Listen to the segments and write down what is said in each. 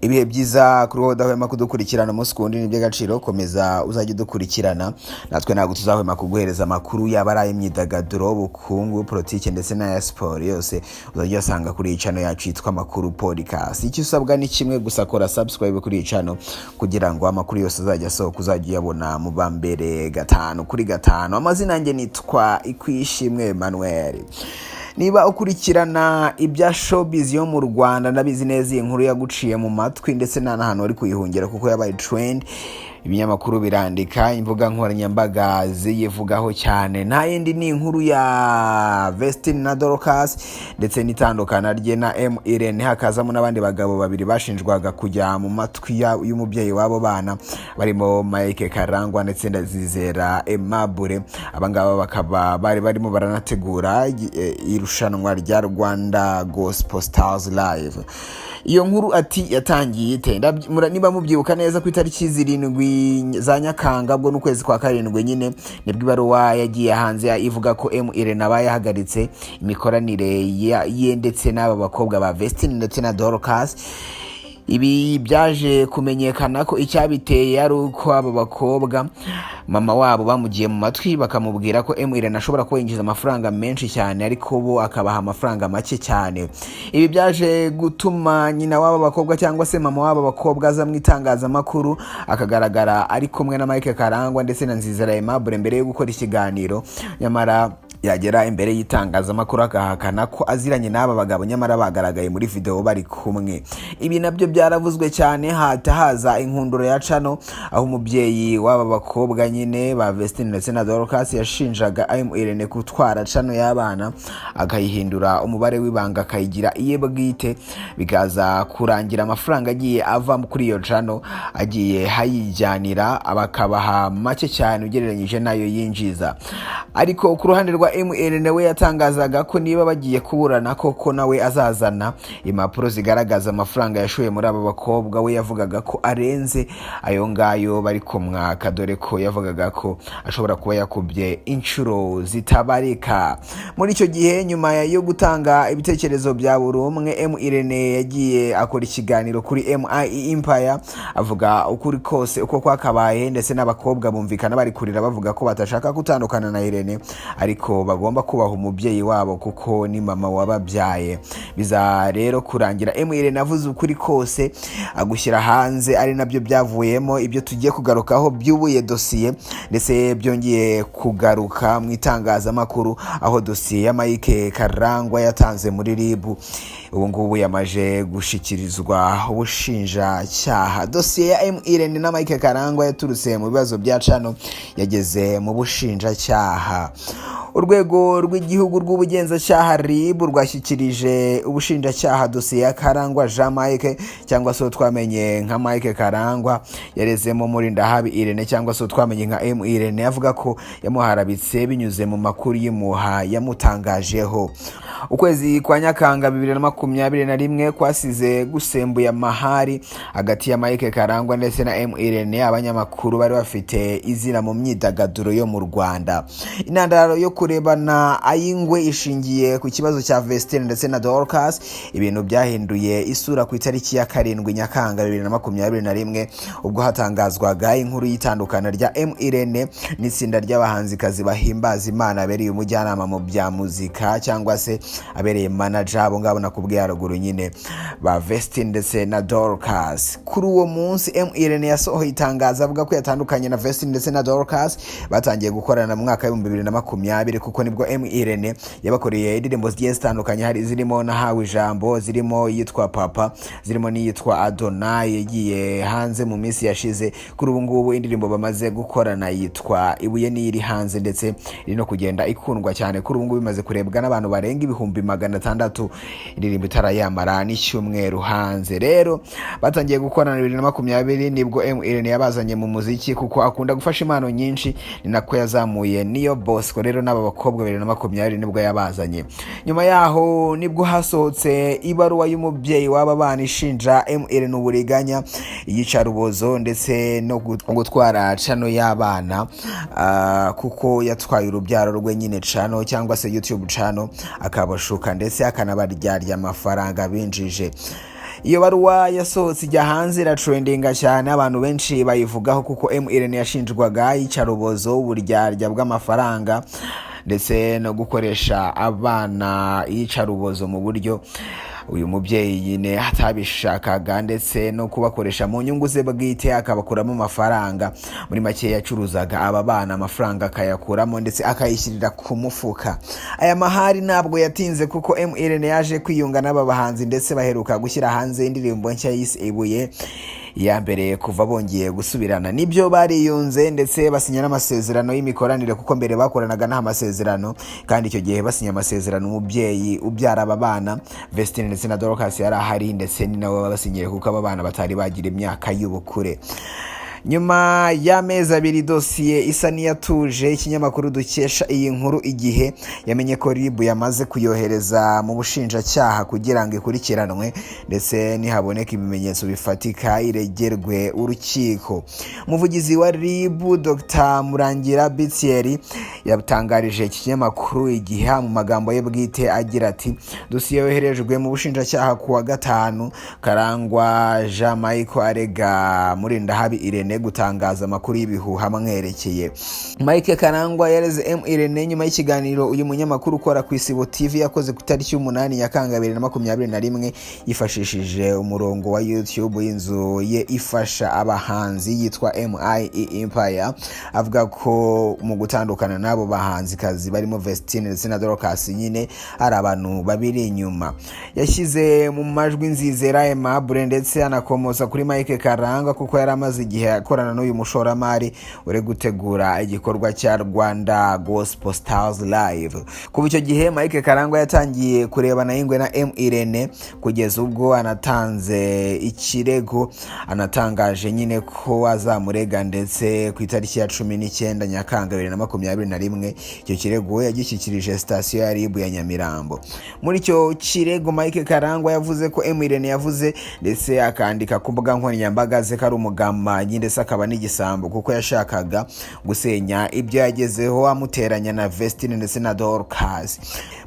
ibihe byiza kuri wowe udahwema kudukurikirana umunsi ku wundi ni iby'agaciro. Komeza uzajya udukurikirana, natwe ntabwo tuzahwema kuguhereza amakuru yaba ari ay'imyidagaduro, ubukungu, politiki ndetse n'aya siporo, yose uzajya uyasanga kuri iyi channel yacu yitwa Amakuru Podcast. Icyo usabwa ni kimwe gusa, kora subscribe kuri iyi channel kugira ngo amakuru yose azajya asohoka uzajya uyabona mu bambere 5 kuri 5. Amazina yanjye nitwa Ikwishimwe Emmanuel. Niba ukurikirana ibya showbiz yo mu Rwanda, ndabizi neza iyi nkuru yaguciye mu matwi ndetse nta nahantu ari kuyihungira kuko yabaye trend. Ibinyamakuru birandika, imvuga nkoranyambaga ziyivugaho cyane. Nta yindi ni inkuru ya Vestine na Dorcas ndetse n'itandukana rye na Irene, hakazamo n'abandi bagabo babiri bashinjwaga kujya mu matwi y'umubyeyi wabo bana, barimo Mike Karangwa ndetse Ndazizera Aimable. Abangaba bakaba barimo baranategura irushanwa rya Rwanda Gospel Stars Live. Iyo nkuru ati yatangiye ite? Niba mubyibuka neza ku itariki 7 za Nyakanga bwo n'ukwezi kwa 7 nyine nibwo ibaruwa yagiye hanze ivuga ko Irene aba yahagaritse imikoranire ye ndetse n'aba bakobwa ba Vestine ndetse na Dorcas. Ibi byaje kumenyekana ko icyabiteye ari uko abo bakobwa mama wabo bamugiye mu matwi bakamubwira ko Irene ashobora kwinjiza amafaranga menshi cyane ariko bo akabaha amafaranga make cyane. Ibi byaje gutuma nyina w'aba bakobwa cyangwa se mama w'aba bakobwa aza mu itangazamakuru akagaragara ari kumwe na Mike Karangwa ndetse na Ndazizera Aimable mbere yo gukora ikiganiro, nyamara yagera imbere y'itangazamakuru akahakana ko aziranye n'aba bagabo, nyamara bagaragaye muri video bari kumwe. Ibi nabyo byaravuzwe cyane, haza inkunduro ya channel aho umubyeyi w'aba bakobwa nyine ba Vestine ndetse na Dorcas yashinjaga Irene gutwara channel y'abana akayihindura umubare w'ibanga akayigira iye bwite, bikaza kurangira amafaranga agiye ava kuri iyo channel agiye hayijyanira abakabaha make cyane ugereranyije nayo yinjiza. Ariko ku ruhande rwa Irene we yatangazaga ko niba bagiye kuburana koko nawe azazana impapuro zigaragaza amafaranga yashoye muri aba bakobwa. We yavugaga ko arenze ayo ngayo bari kumwaka, dore ko yavugaga ko ashobora kuba yakubye inshuro zitabarika. Muri icyo gihe, nyuma yo gutanga ibitekerezo bya buri umwe, Irene yagiye akora ikiganiro kuri MI Empire avuga ukuri kose uko kwakabaye, ndetse n'abakobwa bumvikana bari kurira bavuga ko batashaka gutandukana na Irene ariko bagomba kubaha umubyeyi wabo kuko ni mama wababyaye. Biza rero kurangira Irene avuze ukuri kose agushyira hanze, ari nabyo byavuyemo ibyo tugiye kugarukaho byubuye dosiye ndetse byongeye kugaruka mu itangazamakuru, aho dosiye ya Mike Karangwa yatanze muri RIB ubu ngubu yamaje gushikirizwa ubushinjacyaha. Dosiye ya Irene na Mike Karangwa yaturutse mu bibazo bya channel yageze mu bushinjacyaha. Urwego rw'igihugu rw'ubugenzacyaha RIB rwashyikirije ubushinjacyaha dosiye ya Karangwa Jean Mike, cyangwa se twamenye nka Mike Karangwa, yarezemo muri Ndahabi Irene cyangwa se twamenye nka Irene, avuga ko yamuharabitse binyuze mu makuru y'impuha yamutangajeho. Ukwezi kwa Nyakanga 2021 kwasize gusembuye amahari hagati ya Mike Karangwa ndetse na Irene, abanyamakuru bari bafite izina mu myidagaduro yo mu Rwanda. Intandaro yo kurebana ayingwe ishingiye ku kibazo cya Vestine ndetse na Dorcas. Ibintu byahinduye isura ku itariki ya 7 Nyakanga 2021 ubwo hatangazwaga inkuru y'itandukana rya Irene n'itsinda ry'abahanzikazi bahimbaza Imana abereye umujyanama mu bya muzika cyangwa se abereye manager, abo ngabo nakubwiye haruguru nyine ba Vestine ndetse na Dorcas. Kuri uwo munsi Irene yasohoye itangazo avuga ko yatandukanye na Vestine ndetse na Dorcas, batangiye gukorana mu mwaka wa 2020 kuko nibwo Irene yabakoreye indirimbo zigiye zitandukanye, hari zirimo Nahawe Ijambo, zirimo yitwa Papa, zirimo n'iyitwa Adonai yagiye hanze mu minsi yashize. Kuri ubu ngubu indirimbo bamaze gukorana yitwa Ibuye n'iri hanze ndetse iri no kugenda ikundwa cyane. Kuri ubu ngubu bimaze kurebwa n'abantu barenga 600,000, indirimbo itarayamara n'icyumweru hanze. Rero batangiye gukorana 2020 nibwo Irene yabazanye mu muziki kuko akunda gufasha impano nyinshi, ni nako yazamuye niyo Bosco. Rero n'aba bakobwa 2020 nibwo yabazanye. Nyuma yaho nibwo hasohotse ibaruwa y'umubyeyi w'aba bana ishinja Irene uburiganya, iyicarubozo ndetse no gutwara channel y'abana kuko yatwaye urubyaro rwe nyine channel cyangwa se YouTube channel akabashuka ndetse akanabaryarya amafaranga binjije. iyo baruwa yasohotse ijya hanze iratrendinga cyane, abantu benshi bayivugaho kuko Irene yashinjwaga iyicarubozo, uburyarya bw'amafaranga ndetse no gukoresha abana iyicarubozo mu buryo uyu mubyeyi nyine atabishakaga, ndetse no kubakoresha mu nyungu ze bwite akabakuramo amafaranga. Muri make yacuruzaga aba bana, amafaranga akayakuramo ndetse akayishyirira ku mufuka. Aya mahari ntabwo yatinze kuko Irene yaje kwiyunga n'aba bahanzi ndetse baheruka gushyira hanze indirimbo nshya yise Ibuye, iya mbere kuva bongeye gusubirana. Nibyo bariyunze ndetse basinya n'amasezerano y'imikoranire kuko mbere bakoranaga nta masezerano, kandi icyo gihe basinya amasezerano umubyeyi ubyara aba bana Vestine ndetse na Dorcas yari ahari, ndetse ni nawe basinyiye kuko aba bana batari bagira imyaka y'ubukure. Nyuma y'amezi abiri dosiye isa n'iyatuje, ikinyamakuru dukesha iyi nkuru Igihe yamenye ko RIB yamaze kuyohereza mu bushinjacyaha kugira ngo ikurikiranwe ndetse nihaboneka ibimenyetso bifatika iregerwe urukiko. Umuvugizi wa RIB Dr Murangira Bitieri yatangarije iki kinyamakuru Igihe mu magambo ye bwite agira ati dosiye yoherejwe mu bushinjacyaha kuwa gatanu. Karangwa Jean Michael arega Murindahabi Irene gutangaza amakuru y'ibihuha amwerekeye. Mike Karangwa yareze Irene nyuma y'ikiganiro uyu munyamakuru ukora ku Isibo TV yakoze ku tariki 8 Nyakanga 2021 yifashishije umurongo wa YouTube y'inzu ye ifasha abahanzi yitwa MIE Empire. Avuga ko mu gutandukana n'abo bahanzi kazi barimo Vestine ndetse na Dorcas nyine ari abantu babiri inyuma. Yashyize mu majwi Nzizera Aimable ndetse anakomoza kuri Mike Karangwa kuko yari amaze igihe akorana n'uyu mushoramari uri gutegura igikorwa cya Rwanda Gospel Stars Live. Kuva icyo gihe Mike Karangwa yatangiye kurebana y'ingwe na Irene kugeza ubwo anatanze ikirego, anatangaje nyine ko azamurega ndetse ku itariki ya 19 Nyakanga 2021 icyo kirego yagishyikirije sitasiyo ya RIB ya Nyamirambo. Muri icyo kirego Mike Karangwa yavuze ko Irene yavuze ndetse akandika ku mbuga nkoranyambaga ze ko ari umugambanyi ndetse akaba n'igisambo kuko yashakaga gusenya ibyo yagezeho amuteranya na Vestine ndetse na Dorcas.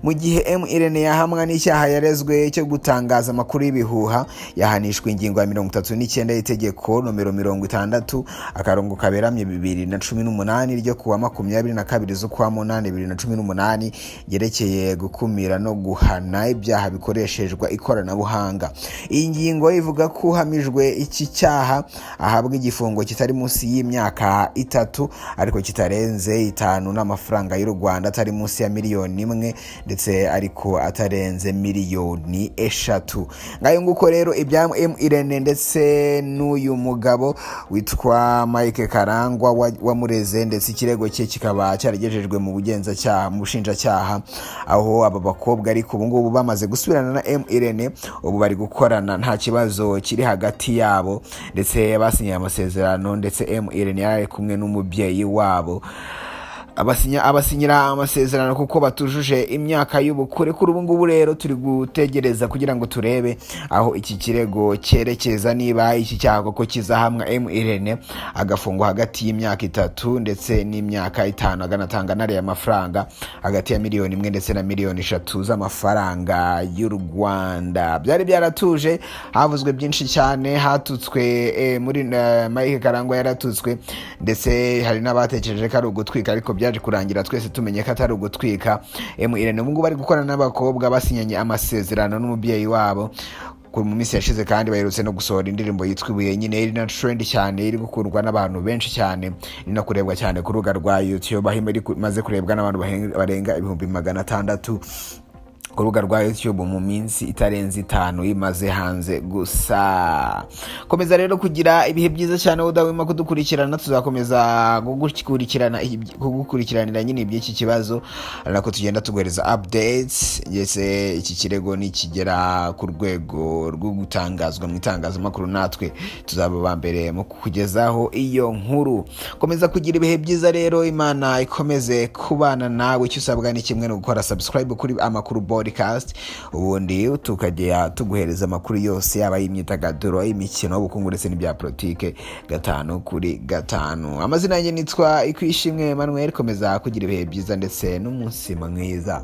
Mu gihe Irene yahamwa n'icyaha yarezwe cyo gutangaza amakuru y'ibihuha, yahanishwa ingingo ya 39 y'itegeko nomero 60 akarongo kaberamye 2018 ryo kuwa 22 z'ukwa 8 2018 yerekeye gukumira no guhana ibyaha bikoreshejwe ikoranabuhanga. Iyi ngingo ivuga ko uhamijwe iki cyaha ahabwa igifungo kitari munsi y'imyaka 3 ariko kitarenze 5 n'amafaranga y'u Rwanda atari munsi ya miliyoni 1 ndetse ariko atarenze miliyoni 3. Ngayo nguko rero ibya Irene ndetse n'uyu mugabo witwa Mike Karangwa wamureze, ndetse ikirego cye kikaba cyaragejejwe mu bugenzacyaha mu bushinjacyaha, aho aba bakobwa ariko ubu ngubu bamaze gusubirana na Irene, ubu bari gukorana nta kibazo kiri hagati yabo ndetse basinye amasezerano ndetse Irene yari kumwe n'umubyeyi wabo. Abasinyira amasezerano kuko batujuje imyaka y'ubukure. Kuri ubu ngubu rero turi gutegereza kugira ngo turebe aho iki kirego cyerekeza, niba iki cyaha ko kizahamwa Irene agafungwa hagati y'imyaka 3 ndetse n'imyaka 5 aganatanga nare y'amafaranga hagati ya miliyoni 1 ndetse na miliyoni 3 z'amafaranga y'u Rwanda. Byari byaratuje, havuzwe byinshi cyane, hatutswe muri Mike Karangwa yaratutswe ndetse hari n'abatekereje ko ari ugutwika, ariko byaje kurangira twese tumenye ko atari ugutwika. Irene ubu ngubu bari gukorana n'abakobwa basinyanye amasezerano n'umubyeyi wabo mu minsi yashize, kandi baherutse no gusohora indirimbo yitwa Ibuye nyine iri na trend cyane, iri gukundwa n'abantu benshi cyane, iri no kurebwa cyane ku rubuga rwa YouTube, aho imaze kurebwa n'abantu barenga 600,000 ku rubuga rwa YouTube mu minsi itarenze 5 imaze hanze gusa. Komeza rero kugira ibihe byiza cyane udahwema kudukurikirana, tuzakomeza kugukurikiranira nyine iby'iki kibazo, ariko tugenda tuguhereza updates. Yese iki kirego nikigera ku rwego rwo gutangazwa mu itangazamakuru, natwe tuzaba bambere mu kukugezaho iyo nkuru. Komeza kugira ibihe byiza rero, Imana ikomeze kubana nawe. Icyo usabwa ni kimwe no gukora subscribe kuri Amakuru Podcast, ubundi tukajya tuguhereza amakuru yose yaba y'imyidagaduro, imikino, ubukungu ndetse n'ibya politike 5/5. Amazina yanjye nitwa Ikwishimwe Emmanuel. Komeza kugira ibihe byiza ndetse n'umunsi mwiza.